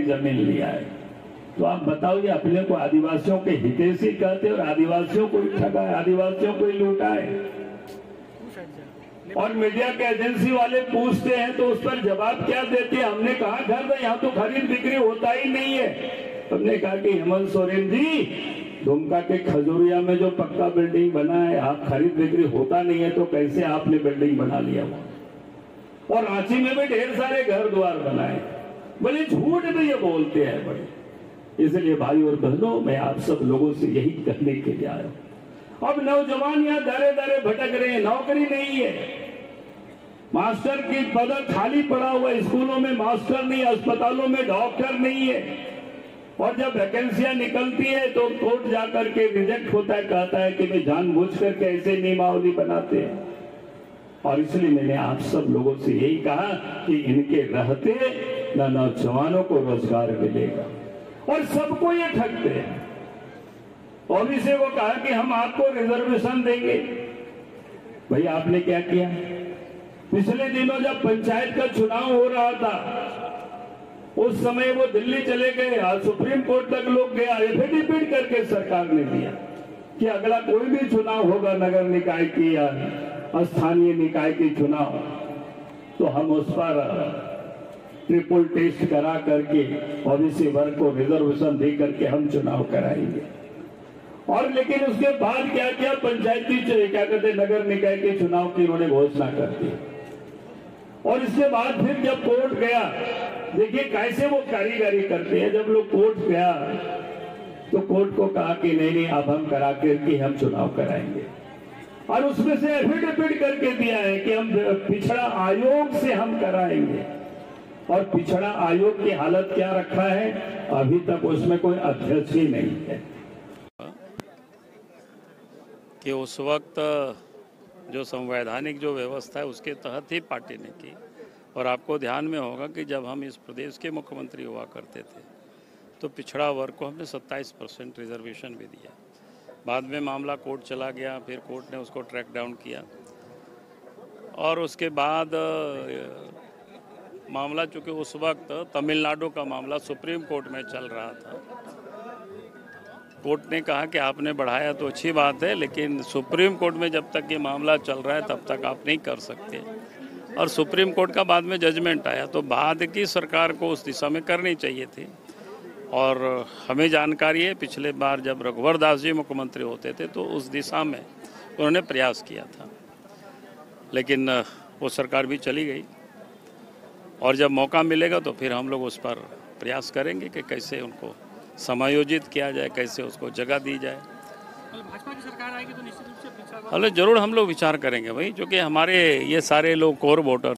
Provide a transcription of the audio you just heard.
जमीन लिया है। तो आप बताओ, ये अपने को आदिवासियों के हितैषी कहते और आदिवासियों को ही ठगा है, आदिवासियों को ही लूटा है। और मीडिया के एजेंसी वाले पूछते हैं तो उस पर जवाब क्या देते हैं? हमने कहा घर में यहाँ तो खरीद बिक्री होता ही नहीं है। हमने कहा कि हेमंत सोरेन जी, दुमका के खजूरिया में जो पक्का बिल्डिंग बना है, आप खरीद बिक्री होता नहीं है तो कैसे आपने बिल्डिंग बना लिया वहां? और रांची में भी ढेर सारे घर द्वार बनाए। बड़े झूठ भी ये बोलते हैं बड़े। इसलिए भाई और बहनों, मैं आप सब लोगों से यही कहने के लिए आया हूं। अब नौजवान यहाँ दरे दरे भटक रहे हैं, नौकरी नहीं है, मास्टर की पद खाली पड़ा हुआ है, स्कूलों में मास्टर नहीं, अस्पतालों में डॉक्टर नहीं है। और जब वैकेंसियां निकलती है तो कोर्ट जाकर के रिजेक्ट होता है, कहता है कि वे जानबूझ करके ऐसे नियमावली बनाते हैं। और इसलिए मैंने आप सब लोगों से यही कहा कि इनके रहते न नौजवानों को रोजगार मिलेगा और सबको ये ठगते हैं। ओबीसी को कहा कि हम आपको रिजर्वेशन देंगे। भाई आपने क्या किया? पिछले दिनों जब पंचायत का चुनाव हो रहा था, उस समय वो दिल्ली चले गए, सुप्रीम कोर्ट तक लोग गया, एफिडेविट करके सरकार ने दिया कि अगला कोई भी चुनाव होगा, नगर निकाय की या स्थानीय निकाय के चुनाव, तो हम उस पर ट्रिपल टेस्ट करा करके ओबीसी वर्ग को रिजर्वेशन दे करके हम चुनाव कराएंगे। और लेकिन उसके बाद क्या किया? पंचायती क्या कहते नगर निकाय के चुनाव की उन्होंने घोषणा कर दी। और इसके बाद फिर जब कोर्ट गया, देखिए कैसे वो कारीगरी करते हैं। जब लोग कोर्ट गया तो कोर्ट को कहा कि नहीं, अब हम करा करके हम चुनाव कराएंगे। और उसमें से एफिडेविट करके दिया है कि हम पिछड़ा आयोग से हम कराएंगे। और पिछड़ा आयोग की हालत क्या रखा है? अभी तक उसमें कोई अध्यक्ष ही नहीं है। कि उस वक्त जो संवैधानिक जो व्यवस्था है उसके तहत ही पार्टी ने की। और आपको ध्यान में होगा कि जब हम इस प्रदेश के मुख्यमंत्री हुआ करते थे तो पिछड़ा वर्ग को हमने 27% रिजर्वेशन भी दिया। बाद में मामला कोर्ट चला गया, फिर कोर्ट ने उसको ट्रैक डाउन किया और उसके बाद मामला, चूँकि उस वक्त तमिलनाडु का मामला सुप्रीम कोर्ट में चल रहा था, कोर्ट ने कहा कि आपने बढ़ाया तो अच्छी बात है, लेकिन सुप्रीम कोर्ट में जब तक ये मामला चल रहा है तब तक आप नहीं कर सकते। और सुप्रीम कोर्ट का बाद में जजमेंट आया, तो बाद की सरकार को उस दिशा में करनी चाहिए थी। और हमें जानकारी है, पिछले बार जब रघुवर दास जी मुख्यमंत्री होते थे तो उस दिशा में उन्होंने प्रयास किया था, लेकिन वो सरकार भी चली गई। और जब मौका मिलेगा तो फिर हम लोग उस पर प्रयास करेंगे कि कैसे उनको समायोजित किया जाए, कैसे उसको जगह दी जाए। भाजपा की सरकार आएगी तो निश्चित रूप से जरूर हम लोग विचार करेंगे भाई, क्योंकि हमारे ये सारे लोग कोर वोटर